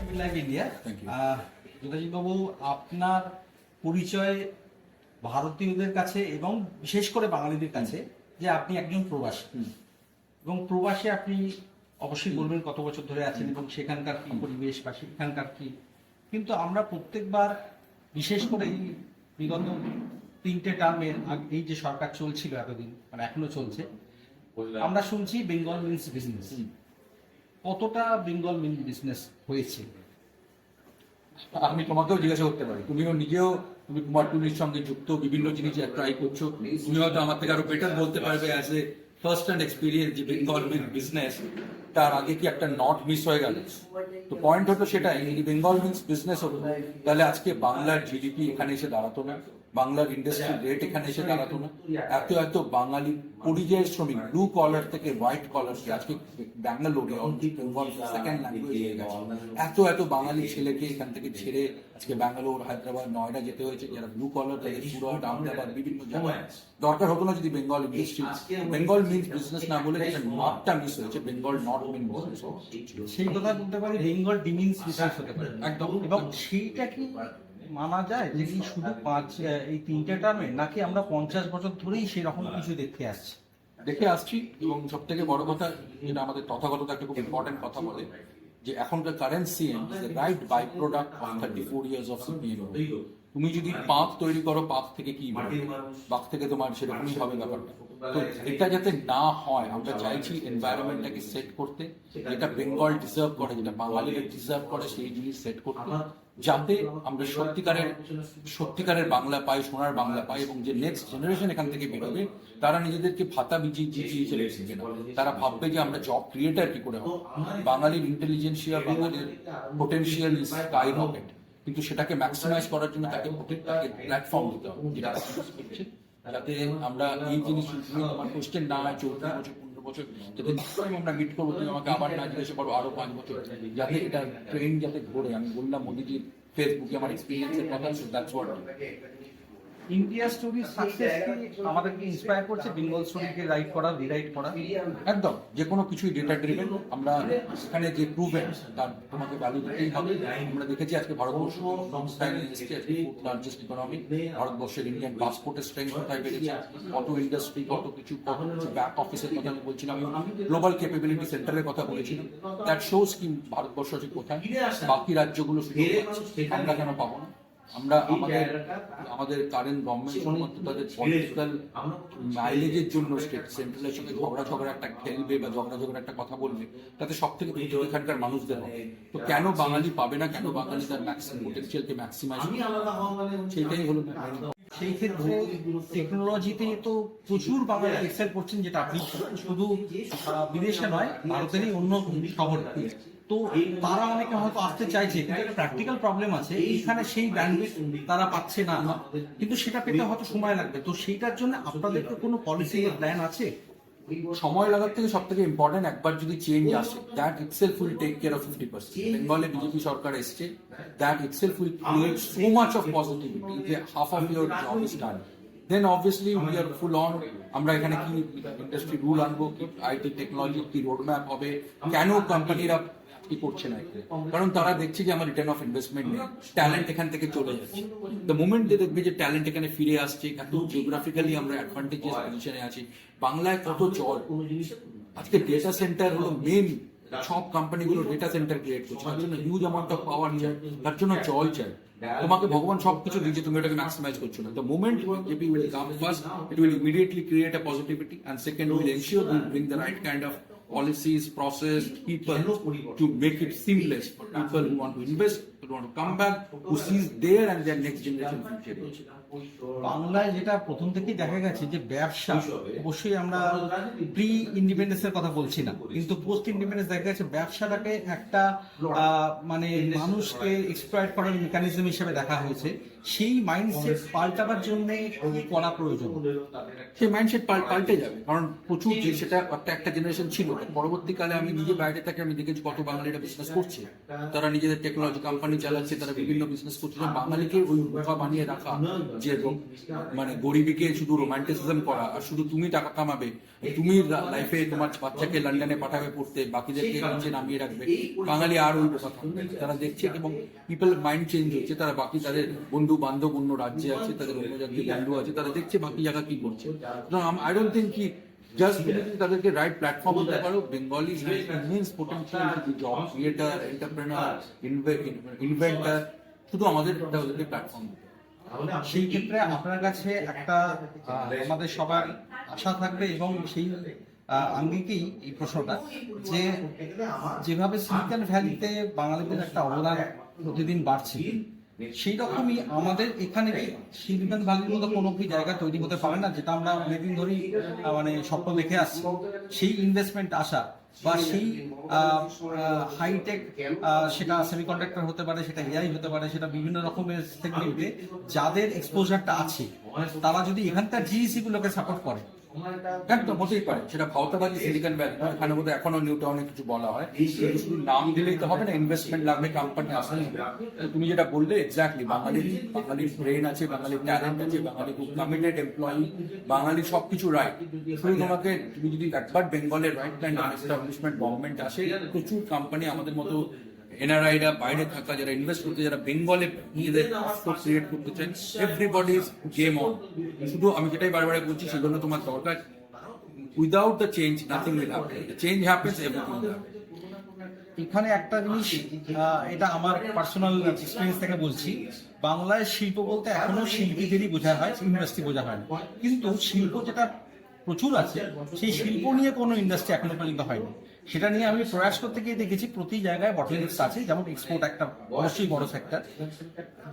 TV live India. Thank you. যোগাযোগ বাবু, আপনার পরিচয় ভারতীয়দের কাছে এবং বিশেষ করে বাঙালিদের কাছে যে আপনি একজন প্রবাসী, এবং প্রবাসে আপনি অবশ্যই বলবেন কত বছর ধরে আছেন এবং সেখানকার কি পরিবেশ বা সেখানকার কি। কিন্তু আমরা প্রত্যেকবার, বিশেষ করে এই বিগত 3টে টার্মের এই যে সরকার চলছিল এতদিন, মানে এখনো চলছে, আমরা শুনছি বেঙ্গল মিন্স বিজনেস। কতটা বেঙ্গল মিন্স বিজনেস হয়েছে? আমি তোমাকেও জিজ্ঞাসা করতে পারি, তুমিও নিজেও তুমি কুমার টুলির সঙ্গে যুক্ত, বিভিন্ন জিনিস ট্রাই করছো, তুমি হয়তো আমার থেকে আরো বেটার বলতে পারবে as a first hand experience যে বেঙ্গল মিন্স বিজনেস তার আগে কি একটা নট মিস হয়ে গেল। তো পয়েন্ট হতো সেটাই, যদি বেঙ্গল মিন্স বিজনেস হতো তাহলে আজকে বাংলার জিডিপি এখানে এসে দাঁড়াতো না, বাংলার ইন্ডাস্ট্রি রেট এখানে এসে দাঁড়াতো না। এত এত বাঙালি পরিযায়ী শ্রমিক ব্লু কলার থেকে হোয়াইট কলার আজকে ব্যাঙ্গালোরে বেঙ্গল সেকেন্ড ল্যাঙ্গুয়েজ হয়ে গেছে। এত এত বাঙালি ছেলেকে এখান থেকে ছেড়ে আজকে ব্যাঙ্গালোর, হায়দ্রাবাদ, নয়ডা যেতে হয়েছে, যারা ব্লু কলার থেকে সুরাট, আহমেদাবাদ, বিভিন্ন জায়গায়। দরকার হতো না যদি Bengal industry, Bengal means business না বলে যেটা নটটা মিস হয়েছে, বেঙ্গল নট মিন বিজনেস। সেই কথা বলতে পারি, বেঙ্গল ডিমিন্স বিজনেস হতে পারে একদম। এবং সেইটা কি মানা যায় যে কি শুধু এই 3টে টার্মে, নাকি আমরা 50 বছর ধরেই সেই রকম কিছু দেখে আসছি? এবং সব থেকে বড় কথা যেটা আমাদের তথাগত একটা খুব ইম্পর্টেন্ট কথা বলে, যে এখনকার current CM is the right by product of 34 years of CPM. তুমি যদি পাক তৈরি করো, পাক থেকে কি বাক থেকে তোমার সেরকমই হবে ব্যাপারটা। তো এটা যাতে না হয়, আমরা চাইছি এনভায়রনমেন্টটাকে সেট করতে, যেটা বেঙ্গল ডিজার্ভ করে, যেটা বাঙালিরা ডিজার্ভ করে, সেই জিনিস সেট করতে, যাতে আমরা সত্যিকারের বাংলা পাই, সোনার বাংলা পাই, এবং যে নেক্সট জেনারেশন এখান থেকে বেরোবে তারা নিজেদেরকে ভাতা বিজি হিসেবে শিখবে না, তারা ভাববে যে আমরা জব ক্রিয়েটার কি করে হবে। বাঙালির ইন্টেলিজেন্সিয়া, বাঙালির পোটেনশিয়াল ইজ স্কাই রকেট, কিন্তু সেটাকে ম্যাক্সিমাইজ করার জন্য তাকে প্ল্যাটফর্ম দিতে হবে, যেটা যাতে আমরা এই জিনিস আমার কোশ্চেন না হয় 14 বছর 15 বছর যাতে আমরা মিট করবো, তুমি আমাকে আবার না জিজ্ঞাসা করবো আরো 5 বছর, যাতে এটা ট্রেন যাতে ঘোরে। আমি বললাম মোদিজির ফেসবুকে আমার এক্সপিরিয়েন্সের কথা, দ্যাটস হোয়াট ইন্ডিয়া স্টোরির সাকসেস কি আমাদেরকে ইন্সপায়ার করছে বেঙ্গল স্টোরিকে রাইট করা, রিরাইট করা? একদম, যে কোনো কিছুই ডেটা ড্রিভেন। আমরা এখানে যে প্রুভেন তার তোমাকে ভ্যালু দিতেই হবে। আমরা দেখেছি আজকে ভারতবর্ষ লার্জেস্ট ইকোনমি, ভারতবর্ষের ইন্ডিয়ান পাসপোর্টের স্ট্রেংথ কোথায় বেড়েছে, কত ইন্ডাস্ট্রি, কত কিছু ব্যাক অফিসের কথা আমি বলছিলাম, গ্লোবাল ক্যাপাবিলিটি সেন্টারের কথা বলেছিলাম। দ্যাট শোস কি ভারতবর্ষ যে কোথায়, বাকি রাজ্যগুলো সুযোগ পাচ্ছে, আমরা কেন পাবো না? আমরা আমাদের কারেন্ট গভর্নমেন্ট শুধুমাত্র তাদের পলিটিক্যাল মাইলেজের জন্য স্টেট সেন্ট্রালের সঙ্গে ঝগড়া একটা খেলবে বা ঝগড়া একটা কথা বলবে, তাতে সব থেকে বেশি এখানকার মানুষদের হবে। তো কেন বাঙালি পাবে না, কেন বাঙালি তার ম্যাক্সিমাম পোটেনশিয়ালকে ম্যাক্সিমাইজ, সেইটাই হলো। সেই ক্ষেত্রে টেকনোলজিতে তো প্রচুর বাঙালি এক্সেল করছেন, যেটা আপনি শুধু বিদেশে নয়, ভারতেরই অন্য শহরে। তো তারা অনেকে হয়তো আসতে চাইছে, কিন্তু একটা প্র্যাকটিক্যাল প্রবলেম আছে, এইখানে সেই ব্যান্ডউইথ তারা পাচ্ছে না, কিন্তু সেটা পেতে হয়তো সময় লাগবে। তো সেইটার জন্য আপনাদের কোনো পলিসি প্ল্যান আছে? সময় লাগার থেকে সব থেকে ইম্পর্টেন্ট, একবার যদি চেঞ্জ আসে, that itself will take care of 50%। বেঙ্গলে বিজেপি সরকার এসছে, that itself will create so much of positivity যে half of your job is done. Then obviously we are full on. আমরা এখানে কি ইন্ডাস্ট্রি রুল আনবো, কি আইটি টেকনোলজি কি রোডম্যাপ হবে, কেন কোম্পানিরা কি করছে না, কারণ তারা দেখছে যে আমার রিটার্ন অফ ইনভেস্টমেন্ট নেই, ট্যালেন্ট এখান থেকে চলে যাচ্ছে। দ্য মোমেন্ট দেখবে যে ট্যালেন্ট এখানে ফিরে আসছে, এত জিওগ্রাফিক্যালি আমরা অ্যাডভান্টেজেস পজিশনে আছি। বাংলায় কত জল, আজকে ডেটা সেন্টার হলো মেন, সব কোম্পানিগুলো ডেটা সেন্টার ক্রিয়েট করছে, তার জন্য হিউজ অ্যামাউন্ট অফ পাওয়ার চাই, তার জন্য জল চাই। তোমাকে ভগবান সবকিছু দিয়েছে, তুমি ওটাকে ম্যাক্সিমাইজ করছো না। The moment BJP will come first, it will immediately create a positivity, and second will ensure we bring the right kind of policies, process, people to make it seamless for people who want to invest, who want to come back, who sees their and their next generation future. বাংলায় যেটা প্রথম থেকেই দেখা গেছে যে ব্যবসা, অবশ্যই আমরা প্রি ইন্ডিপেন্ডেন্সের কথা বলছি না, কিন্তু পোস্ট ইন্ডিপেন্ডেন্স দেখা গেছে ব্যবসাটাকে একটা মানে মানুষকে এক্সপ্লয়েট করার মেকানিজম হিসেবে দেখা হয়েছে। সেই মাইন্ডসেট পাল্টাবার জন্য কি করা প্রয়োজন? সেই মাইন্ডসেট পাল্টে যাবে, কারণ প্রচুর যে সেটা একটা জেনারেশন ছিল, পরবর্তীকালে আমি নিজে বাইরে থেকে আমি দেখেছি কত বাঙালিরা বিজনেস করছে, তারা নিজেদের টেকনোলজি কোম্পানি চালাচ্ছে, তারা বিভিন্ন বিজনেস করছে। বাঙালিকে ওই বোকা বানিয়ে রাখা, যে মানে গরিবীকে শুধু রোমান্টিসিজম করা আর শুধু তুমি টাকা কামাবে তুমি লাইফে তোমার বাচ্চাকে লন্ডনে পাঠাবে পড়তে, বাকিদেরকে নিচে নামিয়ে রাখবে, বাঙালি আর ওই কথা থাকবে না। তারা দেখছে এবং পিপল মাইন্ড চেঞ্জ হচ্ছে, তারা বাকি তাদের বন্ধু বান্ধব অন্য রাজ্যে আছে, তাদের অন্য জাতীয় বন্ধু আছে, তারা দেখছে বাকি জায়গা কি করছে। আই ডোন্ট থিঙ্ক কি জাস্ট যদি তাদেরকে রাইট প্ল্যাটফর্ম দিতে পারো, Bengali immense potential job creator, entrepreneur, inventor, শুধু আমাদের ওদেরকে প্ল্যাটফর্ম দিতে হবে। সেই ক্ষেত্রে আপনার কাছে একটা আমাদের সবার আশা থাকবে এবং সেই আঙ্গিকেই এই প্রশ্নটা, যে যেভাবে সিলিকন ভ্যালিতে বাঙালিদের একটা অবদান প্রতিদিন বাড়ছে, সেই রকমই আমাদের এখানে কি সিলিকন ভ্যালির মতো কোনো কি জায়গা তৈরি হতে পারে না, যেটা আমরা অনেকদিন ধরেই মানে স্বপ্ন দেখে আসছি, সেই ইনভেস্টমেন্ট আসা বা সেই হাইটেক, সেটা সেমিকন্ডাক্টর হতে পারে, সেটা এআই হতে পারে, সেটা বিভিন্ন রকমের সেগমেন্টে যাদের এক্সপোজারটা আছে, তারা যদি এখানকার জিইসি গুলোকে সাপোর্ট করে, একদম হতেই পারে। সেটা ভাওতাবাজি সিলিকন ভ্যালি, এখানে বোধহয় এখনো নিউ টাউনে কিছু বলা হয়, কিন্তু শুধু নাম দিলেই তো হবে না, ইনভেস্টমেন্ট লাগবে, কোম্পানি আসলে। তুমি যেটা বললে এক্স্যাক্টলি, বাঙালির ব্রেন আছে, বাঙালির ট্যালেন্ট আছে, বাঙালি খুব কমিটেড এমপ্লয়ি, বাঙালির সবকিছু রাইট। শুধু তুমি যদি একবার বেঙ্গলের রাইট লাইন এস্টাবলিশমেন্ট গভর্নমেন্ট আসে, প্রচুর কোম্পানি আমাদের মতো এনআরআইরা বাইরে থাকা যারা ইনভেস্ট করতে, যারা বেঙ্গলে নিজেদের ক্রিয়েট করতে চান, এভরিবডি ইজ গেম অন। শুধু আমি যেটাই বারবার বলছি, সেজন্য তোমার দরকার, without the change nothing will happen, change happens, everything will happen. এখানে একটা জিনিস, এটা আমার পার্সোনাল এক্সপিরিয়েন্স থেকে বলছি, বাংলায় শিল্প বলতে এখনো শিল্পীদেরই বোঝা হয়, ইন্ডাস্ট্রি বোঝা হয় না। কিন্তু শিল্প যেটা প্রচুর আছে, সেই শিল্প নিয়ে কোনো ইন্ডাস্ট্রি এখনো পর্যন্ত হয়নি। সেটা নিয়ে আমি প্রয়াস করতে গিয়ে দেখেছি প্রতি জায়গায় বটলনেকস আছে, যেমন এক্সপোর্ট একটা অবশ্যই বড় সেক্টর।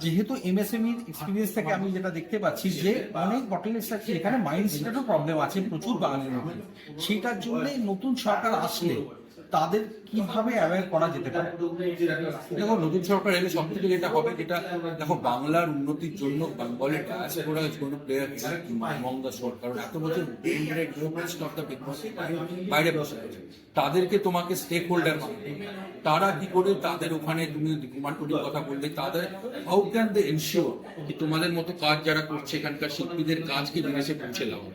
যেহেতু এমএসএমই এক্সপিরিয়েন্স থেকে আমি যেটা দেখতে পাচ্ছি যে অনেক বটলনেকস আছে, এখানে মাইন্ডসেটেরও প্রবলেম আছে প্রচুর বাঙালির মধ্যে। সেইটার জন্য নতুন সরকার আসলে তাদের কিভাবে অ্যাওয়্যার করা যেতে পারে? দেখো, নতুন সরকার এলে সব থেকে যেটা হবে, যেটা দেখো, বাংলার উন্নতির জন্য বেঙ্গলের diaspora is going to play a among the short, কারণ এত বছর বাইরে বসে আছে, তাদেরকে তোমাকে স্টেক হোল্ডার বানাতে হবে। তারা কি করে তাদের ওখানে, তুমি কুমারটুলির কথা বললে, তাদের হাউ ক্যান দে এনশিওর কি তোমাদের মতো কাজ যারা করছে এখানকার শিল্পীদের কাজকে বিদেশে পৌঁছে দেওয়া?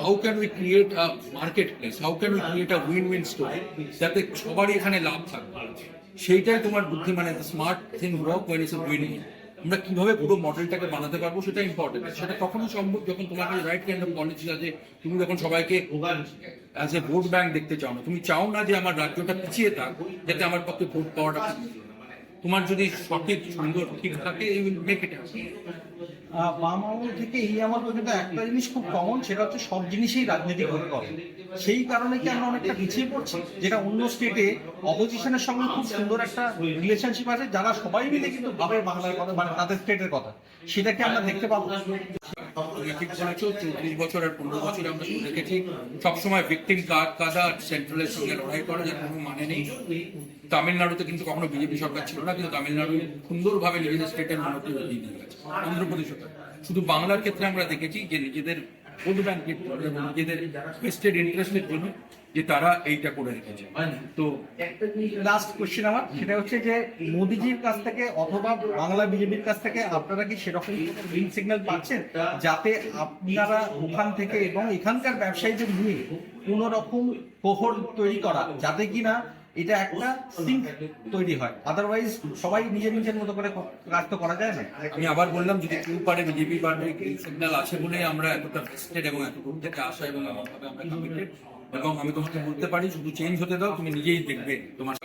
How can we create a marketplace? How can we create a win-win story? যাতে সবারই এখানে লাভ থাকবে। সেইটাই তোমার বুদ্ধিমানের smart thing work when it's a win-win। আমরা কিভাবে পুরো মডেলটাকে বানাতে পারবো সেটা ইম্পর্টেন্ট। সেটা তখনই সম্ভব যখন তোমার কাছে রাইট কাইন্ড অফ পলিসি আছে। তুমি যখন সবাইকে অ্যাজ এ ভোট ব্যাংক দেখতে চাও না, তুমি চাও না যে আমার রাজ্যটা পিছিয়ে থাক যাতে আমার পক্ষে ভোট পাওয়াটা, তোমার যদি সঠিক সুন্দর ঠিক থাকে, you will make it happen. বাম আমল থেকে এই আমল পর্যন্ত একটা জিনিস খুব কমন, সেটা হচ্ছে সব জিনিসেই রাজনীতি করে করে। সেই কারণে কি আমরা অনেকটা পিছিয়ে পড়ছি, যেটা অন্য স্টেটে অপোজিশনের সঙ্গে খুব সুন্দর একটা রিলেশনশিপ আছে, যারা সবাই মিলে কিন্তু ভাবে বাংলার কথা, মানে তাদের স্টেটের কথা, সেটাকে আমরা দেখতে পাবো। ঠিক বলেছো, 34 বছর আর 15 বছর আমরা দেখেছি সবসময় ভিকটিম কাদা সেন্ট্রালের সঙ্গে লড়াই করা, যার কোনো মানে নেই। তামিলনাড়ুতে কিন্তু কখনো বিজেপি সরকার ছিল না, কিন্তু তামিলনাড়ু সুন্দরভাবে নিজেদের স্টেটের উন্নতি এগিয়ে দিয়ে গেছে। অন্ধ্রপ্রদেশ, শুধু বাংলার ক্ষেত্রে আমরা দেখেছি যে নিজেদের ভোট ব্যাংকের জন্য এবং নিজেদের ভেস্টেড ইন্টারেস্টের জন্য যে তারা এইটা করে রেখেছে। তো লাস্ট কোশ্চেন আমার, সেটা হচ্ছে যে মোদিজির কাছ থেকে অথবা বাংলা বিজেপির কাছ থেকে আপনারা কি সেরকম গ্রিন সিগন্যাল পাচ্ছেন, যাতে আপনারা ওখান থেকে এবং এখানকার ব্যবসায়ীদের নিয়ে কোন রকম কোহর তৈরি করা, যাতে কিনা এটা একটা সিঙ্ক তৈরি হয়? আদারওয়াইজ সবাই নিজের নিজের মতো করে কাজ তো করা যায় না। আমি আবার বললাম, যদি কেউ পারে, বিজেপি পারবে, গ্রিন সিগন্যাল আছে বলেই আমরা এতটা ভেস্টেড এবং এত দূর থেকে আসা এবং এমনভাবে আমরা কমিটেড। এবং আমি তোমাকে বলতে পারি, শুধু চেঞ্জ হতে দাও, তুমি নিজেই দেখবে তোমার